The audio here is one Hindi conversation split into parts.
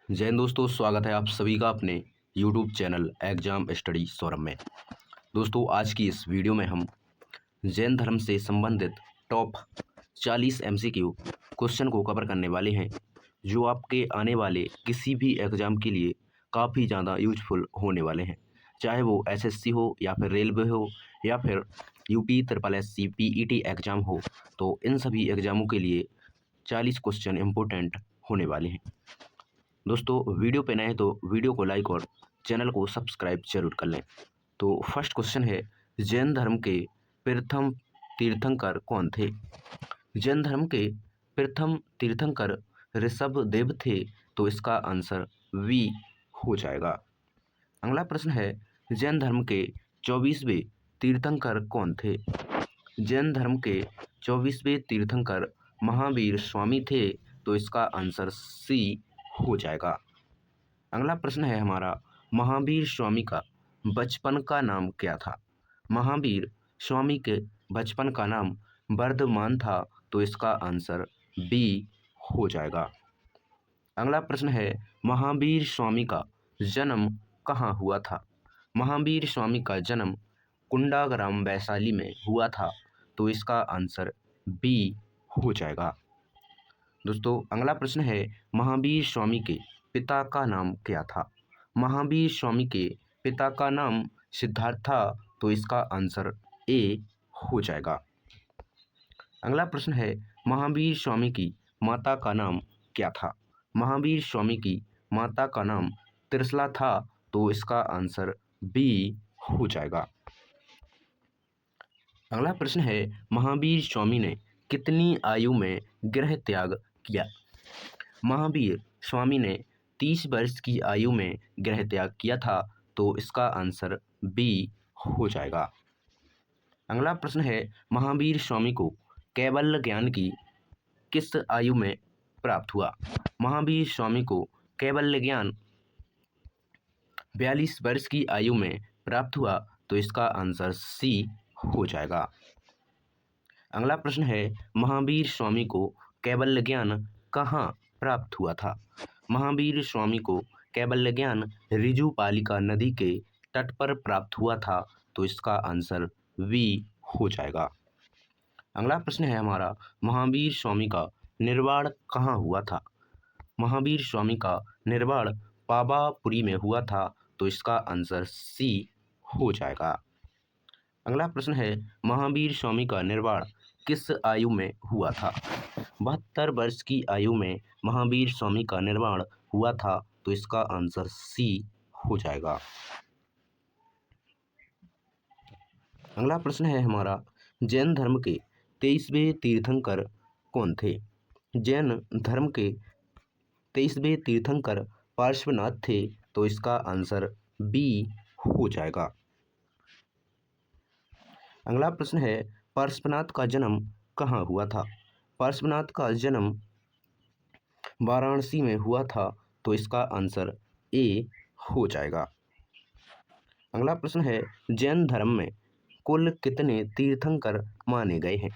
जय हिंद दोस्तों, स्वागत है आप सभी का अपने YouTube channel exam study Saurabh में। दोस्तों, आज की इस वीडियो में हम जैन धर्म से संबंधित टॉप 40 MCQ क्वेश्चन को कवर करने वाले हैं, जो आपके आने वाले किसी भी एग्ज़ाम के लिए काफ़ी ज़्यादा यूजफुल होने वाले हैं। चाहे वो SSC हो या फिर रेलवे हो या फिर UP SSC PET एग्ज़ाम हो, तो इन सभी एग्ज़ामों के लिए 40 क्वेश्चन इम्पोर्टेंट होने वाले हैं। दोस्तों, वीडियो पे नए हैं तो वीडियो को लाइक और चैनल को सब्सक्राइब जरूर कर लें। तो फर्स्ट क्वेश्चन है, जैन धर्म के प्रथम तीर्थंकर कौन थे? जैन धर्म के प्रथम तीर्थंकर ऋषभ देव थे, तो इसका आंसर वी हो जाएगा। अगला प्रश्न है, जैन धर्म के 24वें तीर्थंकर कौन थे? जैन धर्म के 24वें तीर्थंकर महावीर स्वामी थे, तो इसका आंसर सी हो जाएगा। अगला प्रश्न है हमारा, महावीर स्वामी का बचपन का नाम क्या था? महावीर स्वामी के बचपन का नाम वर्धमान था, तो इसका आंसर बी हो जाएगा। अगला प्रश्न है, महावीर स्वामी का जन्म कहाँ हुआ था? महावीर स्वामी का जन्म कुंडाग्राम वैशाली में हुआ था, तो इसका आंसर बी हो जाएगा। दोस्तों, अगला प्रश्न है, महावीर स्वामी के पिता का नाम क्या था? महावीर स्वामी के पिता का नाम सिद्धार्थ था, तो इसका आंसर ए हो जाएगा। अगला प्रश्न है, महावीर स्वामी की माता का नाम क्या था? महावीर स्वामी की माता का नाम त्रिशला था, तो इसका आंसर बी हो जाएगा। अगला प्रश्न है, महावीर स्वामी ने कितनी आयु में गृह त्याग किया? महावीर स्वामी ने 30 वर्ष की आयु में गृह त्याग किया था, तो इसका आंसर बी हो जाएगा। अगला प्रश्न है, महावीर स्वामी को कैवल्य ज्ञान की किस आयु में प्राप्त हुआ? महावीर स्वामी को कैवल्य ज्ञान 42 वर्ष की आयु में प्राप्त हुआ, तो इसका आंसर सी हो जाएगा। अगला प्रश्न है, महावीर स्वामी को कैवल्य ज्ञान कहाँ प्राप्त हुआ था? महावीर स्वामी को कैवल्य ज्ञान ऋजुपालिका नदी के तट पर प्राप्त हुआ था, तो इसका आंसर वी हो जाएगा। अगला प्रश्न है हमारा, महावीर स्वामी का निर्वाण कहाँ हुआ था? महावीर स्वामी का निर्वाण पावापुरी में हुआ था, तो इसका आंसर सी हो जाएगा। अगला प्रश्न है, महावीर स्वामी का निर्वाण किस आयु में हुआ था? 72 वर्ष की आयु में महावीर स्वामी का निर्वाण हुआ था, तो इसका आंसर सी हो जाएगा। अगला प्रश्न है हमारा, जैन धर्म के 23वें तीर्थंकर कौन थे? जैन धर्म के 23वें तीर्थंकर पार्श्वनाथ थे, तो इसका आंसर बी हो जाएगा। अगला प्रश्न है, पार्श्वनाथ का जन्म कहाँ हुआ था? पार्श्वनाथ का जन्म वाराणसी में हुआ था, तो इसका आंसर ए हो जाएगा। अगला प्रश्न है, जैन धर्म में कुल कितने तीर्थंकर माने गए हैं?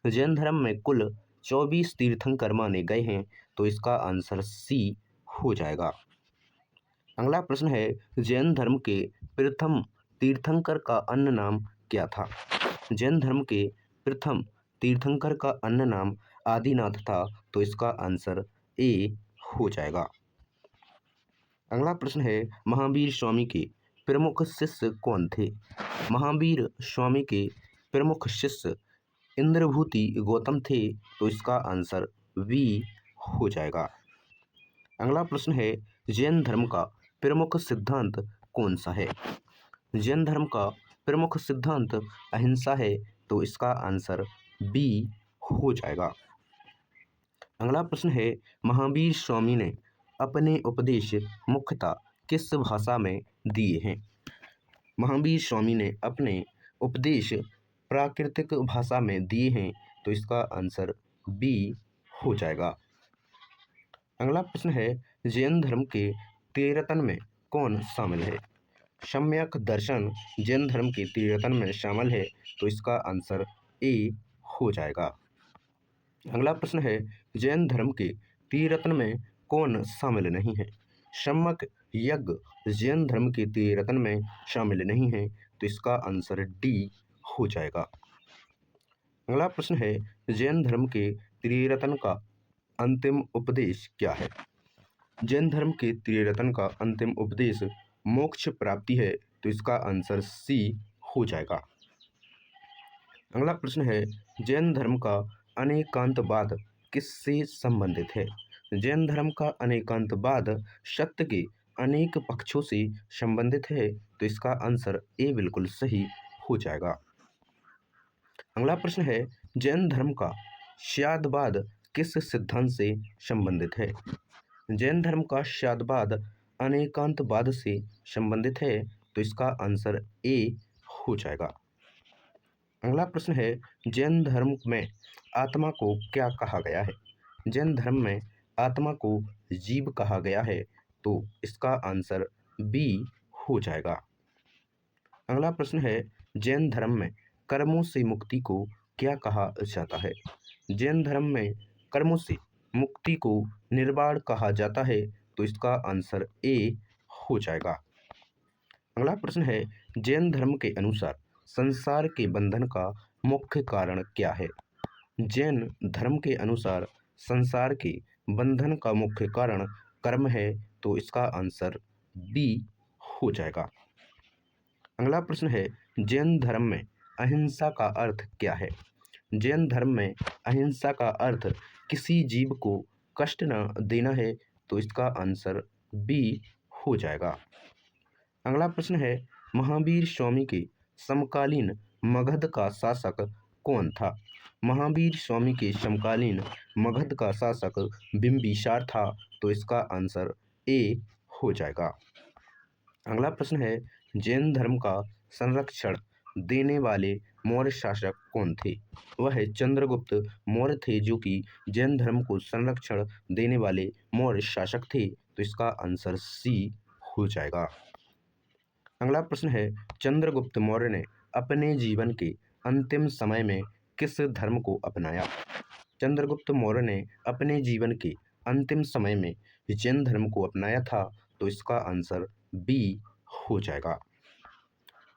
जैन धर्म में कुल 24 तीर्थंकर माने गए हैं, तो इसका आंसर सी हो जाएगा। अगला प्रश्न है, जैन धर्म के प्रथम तीर्थंकर का अन्य नाम क्या था? जैन धर्म के प्रथम तीर्थंकर का अन्य नाम आदिनाथ था, तो इसका आंसर ए हो जाएगा। अगला प्रश्न है, महावीर स्वामी के प्रमुख शिष्य कौन थे? महावीर स्वामी के प्रमुख शिष्य इंद्रभूति गौतम थे, तो इसका आंसर बी हो जाएगा। अगला प्रश्न है, जैन धर्म का प्रमुख सिद्धांत कौन सा है? जैन धर्म का प्रमुख सिद्धांत अहिंसा है, तो इसका आंसर बी हो जाएगा। अगला प्रश्न है, महावीर स्वामी ने अपने उपदेश मुख्यतः किस भाषा में दिए हैं? महावीर स्वामी ने अपने उपदेश प्राकृतिक भाषा में दिए हैं, तो इसका आंसर बी हो जाएगा। अगला प्रश्न है, जैन धर्म के त्रिरत्न में कौन शामिल है? सम्यक दर्शन जैन धर्म के त्रिरत्न में शामिल है, तो इसका आंसर ए हो जाएगा। अगला प्रश्न है, जैन धर्म के त्रिरत्न में कौन शामिल नहीं है? सम्यक यज्ञ जैन धर्म के त्रिरत्न में शामिल नहीं है, तो इसका आंसर डी हो जाएगा। अगला प्रश्न है, जैन धर्म के त्रिरत्न का अंतिम उपदेश क्या है? जैन धर्म के त्रिरत्न का अंतिम उपदेश मोक्ष प्राप्ति है, तो इसका आंसर सी हो जाएगा। अगला प्रश्न है, जैन धर्म का अनेकांतवाद किससे संबंधित है? जैन धर्म का अनेकांतवाद सत्य के अनेक पक्षों से संबंधित है, तो इसका आंसर ए बिल्कुल सही हो जाएगा। अगला प्रश्न है, जैन धर्म का स्यादवाद किस सिद्धांत से संबंधित है? जैन धर्म का स्यादवाद अनेकांतवाद से संबंधित है, तो इसका आंसर ए हो जाएगा। अगला प्रश्न है, जैन धर्म में आत्मा को क्या कहा गया है? जैन धर्म में आत्मा को जीव कहा गया है, तो इसका आंसर बी हो जाएगा। अगला प्रश्न है, जैन धर्म में कर्मों से मुक्ति को क्या कहा जाता है? जैन धर्म में कर्मों से मुक्ति को निर्वाण कहा जाता है, तो इसका आंसर ए हो जाएगा। अगला प्रश्न है, जैन धर्म के अनुसार संसार के बंधन का मुख्य कारण क्या है? जैन धर्म के अनुसार संसार के बंधन का मुख्य कारण कर्म है, तो इसका आंसर बी हो जाएगा। अगला प्रश्न है, जैन धर्म में अहिंसा का अर्थ क्या है? जैन धर्म में अहिंसा का अर्थ किसी जीव को कष्ट न देना है, तो इसका आंसर बी हो जाएगा। अगला प्रश्न है, महावीर स्वामी के समकालीन मगध का शासक कौन था? महावीर स्वामी के समकालीन मगध का शासक बिंबिसार था, तो इसका आंसर ए हो जाएगा। अगला प्रश्न है, जैन धर्म का संरक्षण देने वाले मौर्य शासक कौन थे? वह चंद्रगुप्त मौर्य थे, जो कि जैन धर्म को संरक्षण देने वाले मौर्य शासक थे, तो इसका आंसर सी हो जाएगा। अगला प्रश्न है, चंद्रगुप्त मौर्य ने अपने जीवन के अंतिम समय में किस धर्म को अपनाया? चंद्रगुप्त मौर्य ने अपने जीवन के अंतिम समय में जैन धर्म को अपनाया था, तो इसका आंसर बी हो जाएगा।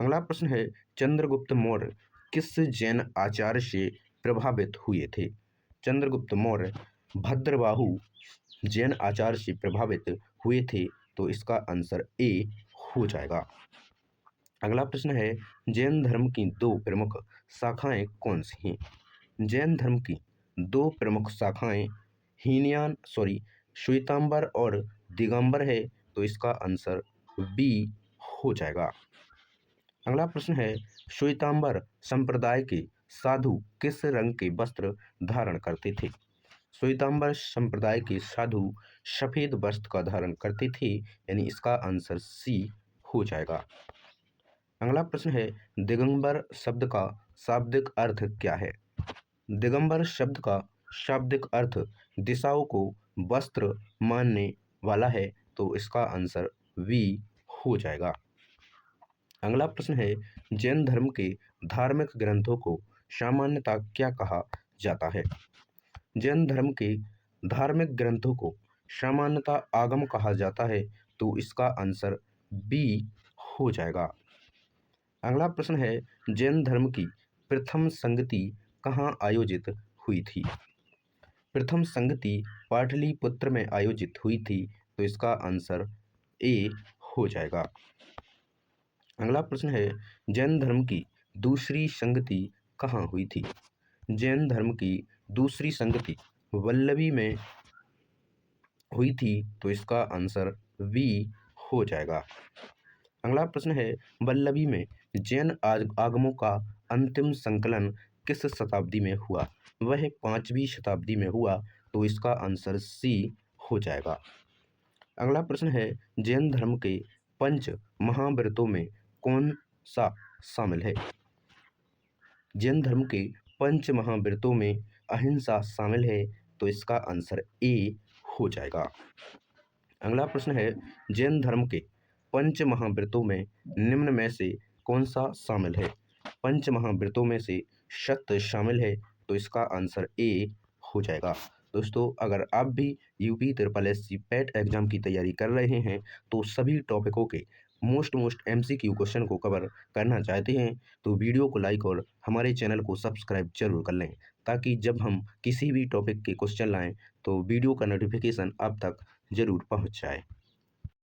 अगला प्रश्न है, चंद्रगुप्त मौर्य किस जैन आचार्य से प्रभावित हुए थे? चंद्रगुप्त मौर्य भद्रबाहु जैन आचार्य से प्रभावित हुए थे, तो इसका आंसर ए हो जाएगा। अगला प्रश्न है, जैन धर्म की दो प्रमुख शाखाएं कौन सी हैं? जैन धर्म की दो प्रमुख शाखाएं श्वेतांबर और दिगंबर है, तो इसका आंसर बी हो जाएगा। अगला प्रश्न है, श्वेतांबर संप्रदाय के साधु किस रंग के वस्त्र धारण करते थे? श्वेतांबर संप्रदाय के साधु सफेद वस्त्र का धारण करते थे, यानी इसका आंसर सी हो जाएगा। अगला प्रश्न है, दिगंबर शब्द का शाब्दिक अर्थ क्या है? दिगंबर शब्द का शाब्दिक अर्थ दिशाओं को वस्त्र मानने वाला है, तो इसका आंसर वी हो जाएगा। अगला प्रश्न है, जैन धर्म के धार्मिक ग्रंथों को सामान्यतः क्या कहा जाता है? जैन धर्म के धार्मिक ग्रंथों को सामान्यतः आगम कहा जाता है, तो इसका आंसर बी हो जाएगा। अगला प्रश्न है, जैन धर्म की प्रथम संगति कहाँ आयोजित हुई थी? प्रथम संगति पाटलिपुत्र में आयोजित हुई थी, तो इसका आंसर ए हो जाएगा। अगला प्रश्न है, जैन धर्म की दूसरी संगति कहाँ हुई थी? जैन धर्म की दूसरी संगति वल्लभी में हुई थी, तो इसका आंसर बी हो जाएगा। अगला प्रश्न है, वल्लभी में जैन आगमों का अंतिम संकलन किस शताब्दी में हुआ? वह 5वीं शताब्दी में हुआ, तो इसका आंसर सी हो जाएगा। अगला प्रश्न है, जैन धर्म के पंच महाव्रतों में कौन सा शामिल है? जैन धर्म के पंच महाव्रतों में अहिंसा शामिल है, तो इसका आंसर ए हो जाएगा। अगला प्रश्न है, जैन धर्म के पंच महाव्रतों में निम्न में से कौन सा शामिल है? पंच महाव्रतों में से सत्य शामिल है, तो इसका आंसर ए हो जाएगा। दोस्तों अगर आप भी UP triple S C PET exam की तैयारी कर रहे हैं तो सभी टॉपिकों के मोस्ट एमसीक्यू क्वेश्चन को कवर करना चाहते हैं तो वीडियो को लाइक और हमारे चैनल को सब्सक्राइब जरूर कर लें, ताकि जब हम किसी भी टॉपिक के क्वेश्चन लाएं तो वीडियो का नोटिफिकेशन आप तक जरूर पहुंच जाए।